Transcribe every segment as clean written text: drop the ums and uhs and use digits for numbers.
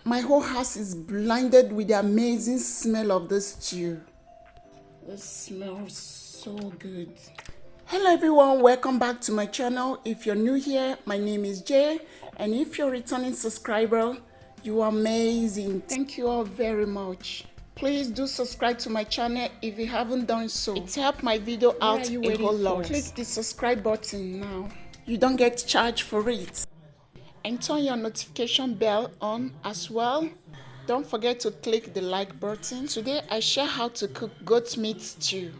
My whole house is blinded with the amazing smell of this stew. It smells so good. Hello everyone, welcome back to my channel. If you're new here, my name is Jay, and if you're a returning subscriber, you are amazing. Thank you all very much. Please do subscribe to my channel if you haven't done so. It helps my video out a whole lot. Click the subscribe button now. You don't get charged for it. And turn your notification bell on as well. Don't forget to click the like button. Today I share how to cook goat meat stew.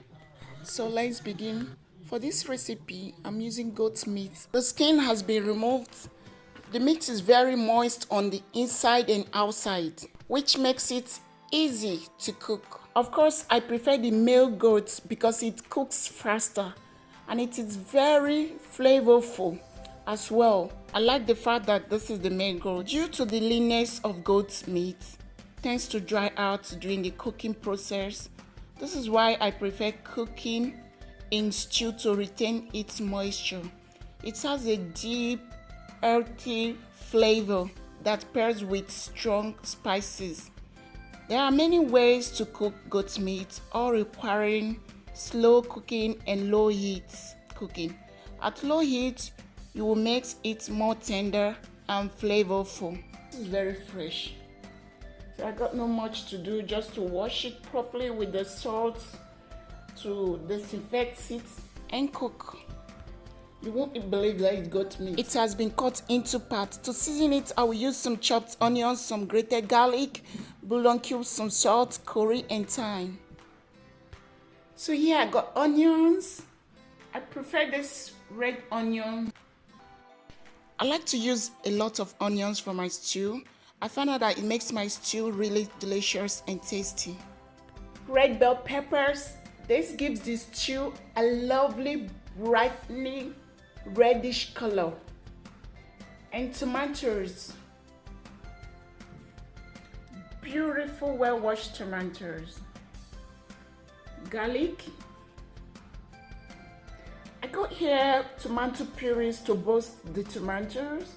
So let's begin. For this recipe, I'm using goat meat. The skin has been removed. The meat is very moist on the inside and outside, which makes it easy to cook. Of course, I prefer the male goat because it cooks faster and it is very flavorful as well. I like the fact that this is the male goat. Due to the leanness of goat's meat, tends to dry out during the cooking process. This is why I prefer cooking in stew to retain its moisture. It has a deep, earthy flavor that pairs with strong spices. There are many ways to cook goat meat, all requiring slow cooking and low heat cooking. At low heat, you will make it more tender and flavorful. This is very fresh. So I got not much to do, just to wash it properly with the salt, to disinfect it and cook. You won't believe that it got meat. It has been cut into parts. To season it, I will use some chopped onions, some grated garlic, bouillon cubes, some salt, curry, and thyme. So here I got onions. I prefer this red onion. I like to use a lot of onions for my stew. I found out that it makes my stew really delicious and tasty. Red bell peppers. This gives the stew a lovely, brightly reddish color. And tomatoes. Beautiful, well-washed tomatoes. Garlic. I got here tomato purees to boost the tomatoes.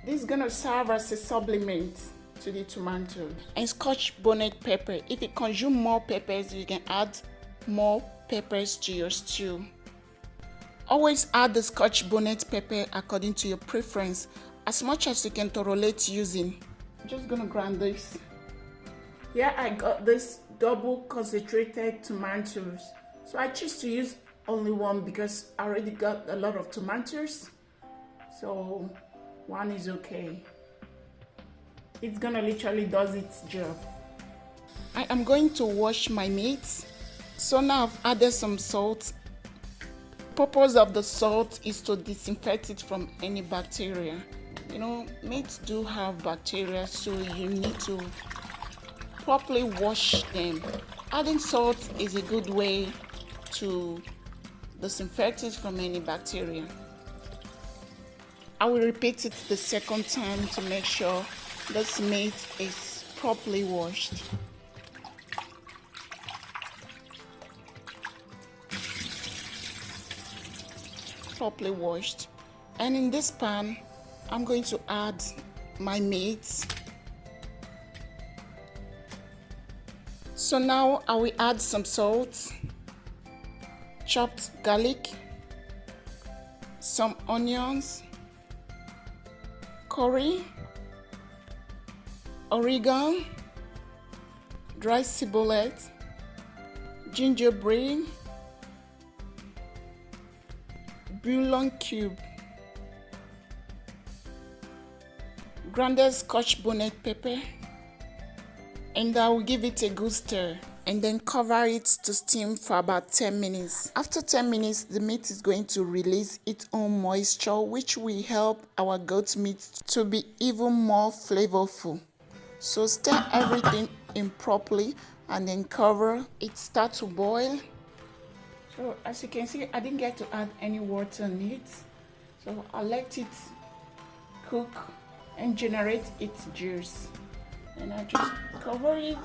This is gonna serve as a supplement to the tomatoes. And scotch bonnet pepper. If you consume more peppers, you can add more peppers to your stew. Always add the scotch bonnet pepper according to your preference, as much as you can tolerate using. I'm just gonna grind this. Here I got this double concentrated tomatoes. So I choose to use only one because I already got a lot of tomatoes. So one is okay. It's gonna literally does its job. I am going to wash my meat. So now I've added some salt. The purpose of the salt is to disinfect it from any bacteria. You know, meats do have bacteria, so you need to properly wash them. Adding salt is a good way to disinfect it from any bacteria. I will repeat it the second time to make sure this meat is properly washed. Properly washed. And in this pan, I'm going to add my meat. So now I will add some salt, chopped garlic, some onions, curry, oregano, dry ciboulette, gingerbread, bouillon cube, grounded scotch bonnet pepper, and I will give it a good stir and then cover it to steam for about 10 minutes. After 10 minutes, the meat is going to release its own moisture, which will help our goat meat to be even more flavorful. So stir everything in properly and then cover it. Start to boil. So as you can see, I didn't get to add any water in it. So I'll let it cook and generate its juice. And I just cover it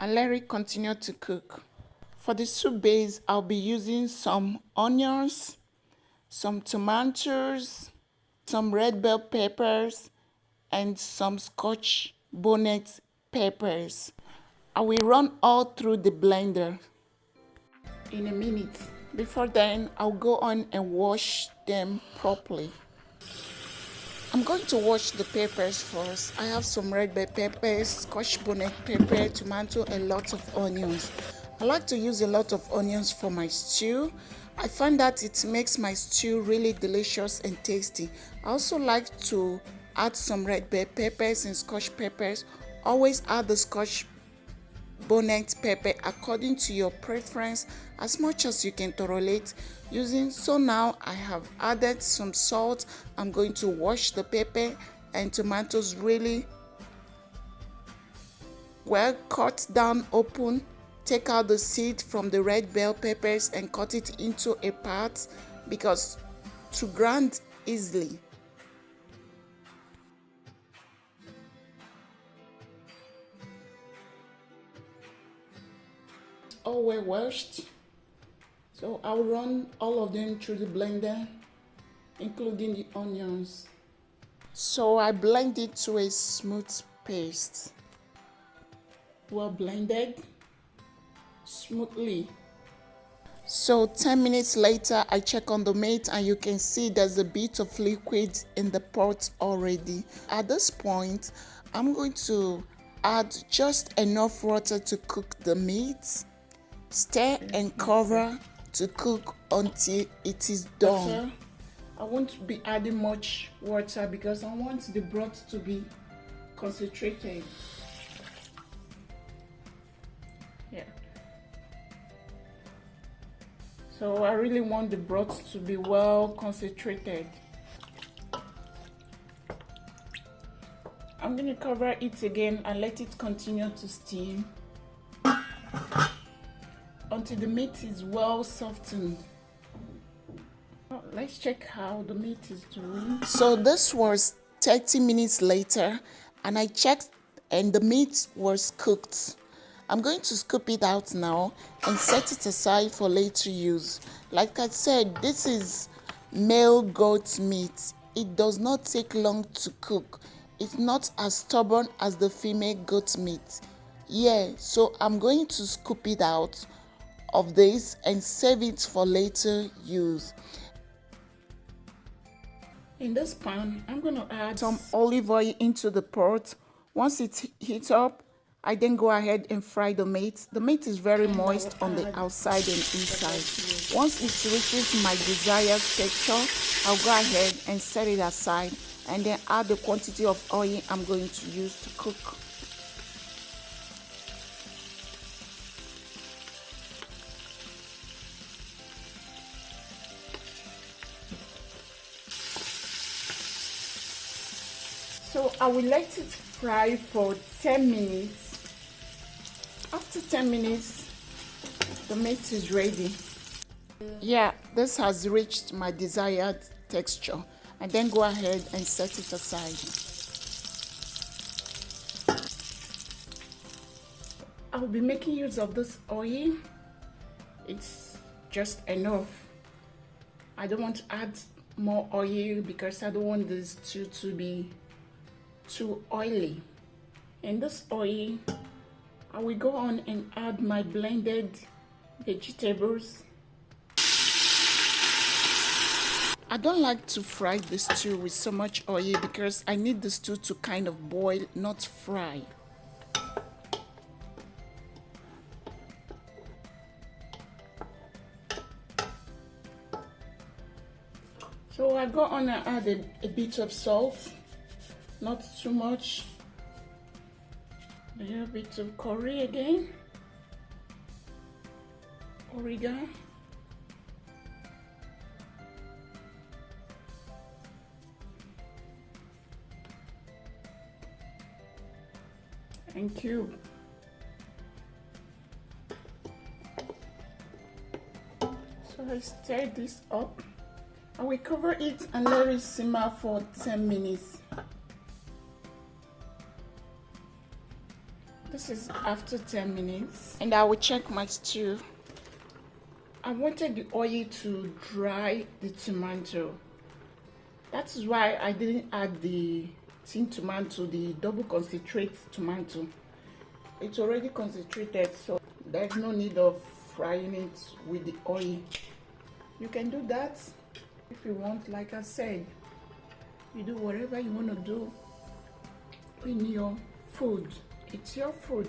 and let it continue to cook. For the soup base, I'll be using some onions, some tomatoes, some red bell peppers, and some Scotch bonnet peppers. I will run all through the blender in a minute. Before then, I'll go on and wash them properly. I'm going to wash the peppers first. I have some red bell peppers, Scotch bonnet pepper, tomato, and lots of onions. I like to use a lot of onions for my stew. I find that it makes my stew really delicious and tasty. I also like to add some red bell peppers and Scotch peppers. Always add the Scotch bonnet pepper according to your preference as much as you can tolerate using. So now I have added some salt. I'm going to wash the pepper and tomatoes really well, cut down open. Take out the seed from the red bell peppers and cut it into a part because to grind easily. All were washed, so I'll run all of them through the blender, including the onions. So I blend it to a smooth paste. Well blended smoothly. So 10 minutes later, I check on the meat and you can see there's a bit of liquid in the pot already. At this point, I'm going to add just enough water to cook the meat. Stir and cover to cook until it is done. I won't be adding much water because I want the broth to be concentrated. Yeah. So I really want the broth to be well concentrated. I'm going to cover it again and let it continue to steam until the meat is well softened. Well, let's check how the meat is doing. So this was 30 minutes later and I checked and the meat was cooked. I'm going to scoop it out now and set it aside for later use. Like I said, this is male goat meat. It does not take long to cook. It's not as stubborn as the female goat meat. Yeah, so I'm going to scoop it out of this and save it for later use. In this pan, I'm going to add some olive oil into the pot. Once it heats up, I then go ahead and fry the meat. The meat is very moist on the outside and inside. Once it reaches my desired texture, I'll go ahead and set it aside and then add the quantity of oil I'm going to use to cook. So I will let it fry for 10 minutes. After 10 minutes, the meat is ready. Yeah, this has reached my desired texture. And then go ahead and set it aside. I will be making use of this oil. It's just enough. I don't want to add more oil because I don't want this stew to be too oily. In this oil, I will go on and add my blended vegetables. I don't like to fry the stew with so much oil because I need the stew to kind of boil, not fry. So I go on and add a bit of salt, not too much. A little bit of curry again, oregano, and cube. So I stir this up. I will cover it and let it simmer for 10 minutes. This is after 10 minutes. And I will check my stew. I wanted the oil to dry the tomato. That is why I didn't add the tin tomato, the double concentrate tomato. It's already concentrated, so there's no need of frying it with the oil. You can do that if you want. Like I said, you do whatever you want to do in your food. It's your food.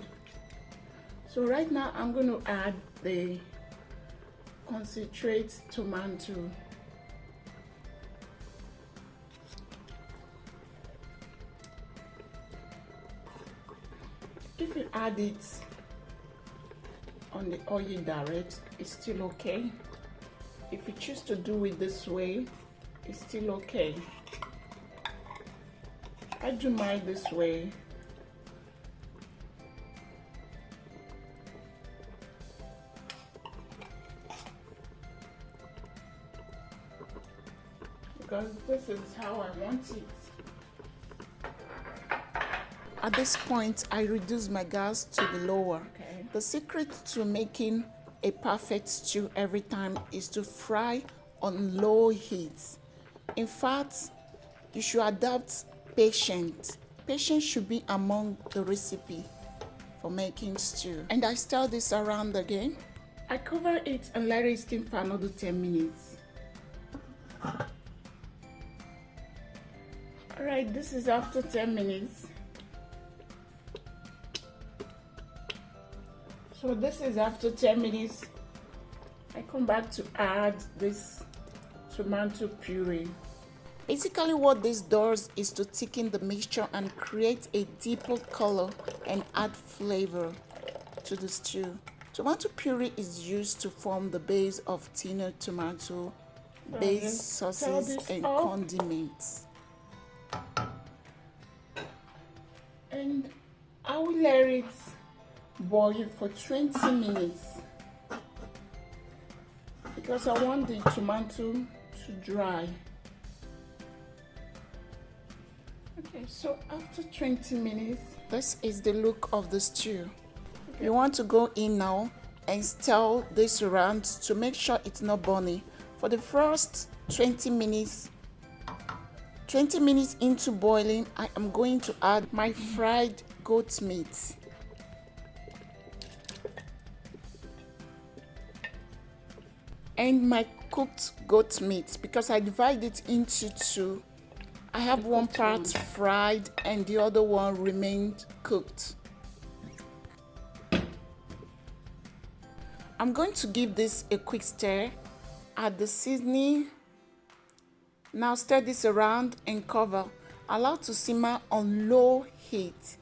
So right now I'm going to add the concentrate tomato. If you add it on the oil direct, it's still okay. If you choose to do it this way, it's still okay. I do mine this way. Because this is how I want it. At this point, I reduce my gas to the lower. Okay. The secret to making a perfect stew every time is to fry on low heat. In fact, you should adapt patience. Patience should be among the recipe for making stew. And I stir this around again. I cover it and let it steam for another 10 minutes. Alright, this is after 10 minutes. So this is after 10 minutes. I come back to add this tomato puree. Basically what this does is to thicken the mixture and create a deeper color and add flavor to the stew. Tomato puree is used to form the base of thinner tomato based sauces and condiments. And I will let it boil for 20 minutes because I want the tomato to dry. Okay, so after 20 minutes, this is the look of the stew. Okay. You want to go in now and stir this around to make sure it's not burning. For the first 20 minutes into boiling, I am going to add my fried goat meat. And my cooked goat meat, because I divide it into two. I have one part fried and the other one remained cooked. I'm going to give this a quick stir. Add the seasoning. Now stir this around and cover. Allow to simmer on low heat.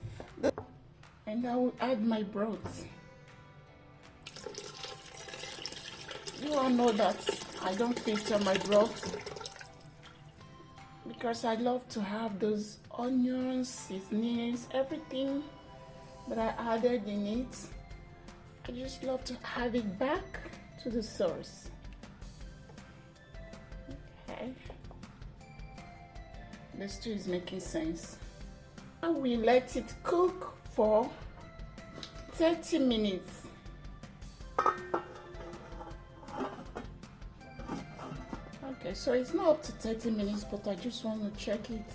And I will add my broth. You all know that I don't filter my broth because I love to have those onions, seasonings, everything that I added in it. I just love to have it back to the source. Okay. The stew is making sense. I will let it cook for 30 minutes. Okay, so it's not up to 30 minutes, but I just want to check it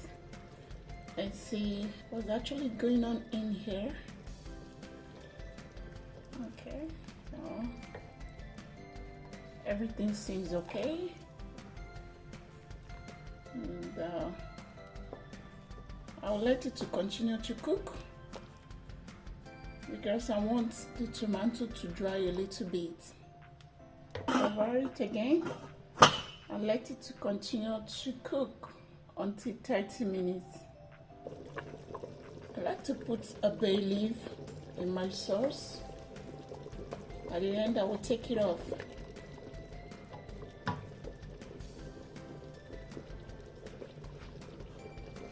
and see what's actually going on in here. Okay, so everything seems okay. And I'll let it to continue to cook because I want the tomato to dry a little bit. Cover it again and let it to continue to cook until 30 minutes. I like to put a bay leaf in my sauce. At the end, I will take it off.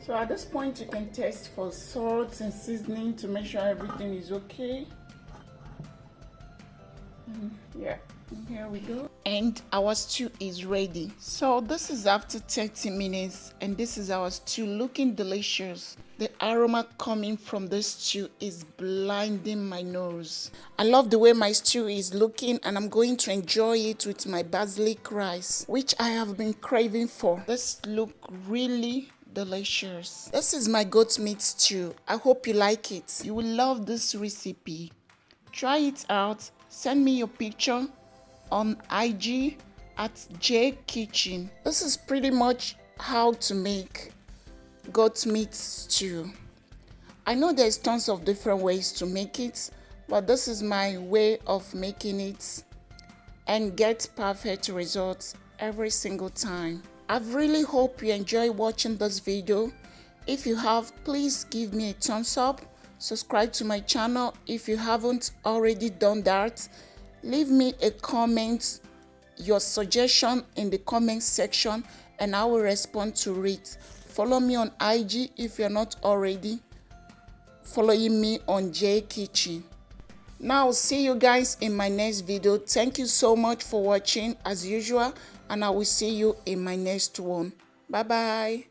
So at this point, you can taste for salt and seasoning to make sure everything is okay. Yeah, here we go. And our stew is ready. So this is after 30 minutes and this is our stew looking delicious. The aroma coming from this stew is blinding my nose. I love the way my stew is looking and I'm going to enjoy it with my basilic rice, which I have been craving for. This look really delicious. This is my goat meat stew. I hope you like it. You will love this recipe. Try it out. Send me your picture on IG at J Kitchen. This is pretty much how to make goat meat stew. I know there's tons of different ways to make it, but this is my way of making it and get perfect results every single time. I really hope you enjoy watching this video. If you have, please give me a thumbs up. Subscribe to my channel if you haven't already done that. Leave me a comment, your suggestion in the comment section, and I will respond to it. Follow me on IG if you're not already following me on J Kitchen. Now, see you guys in my next video. Thank you so much for watching as usual, and I will see you in my next one. Bye bye.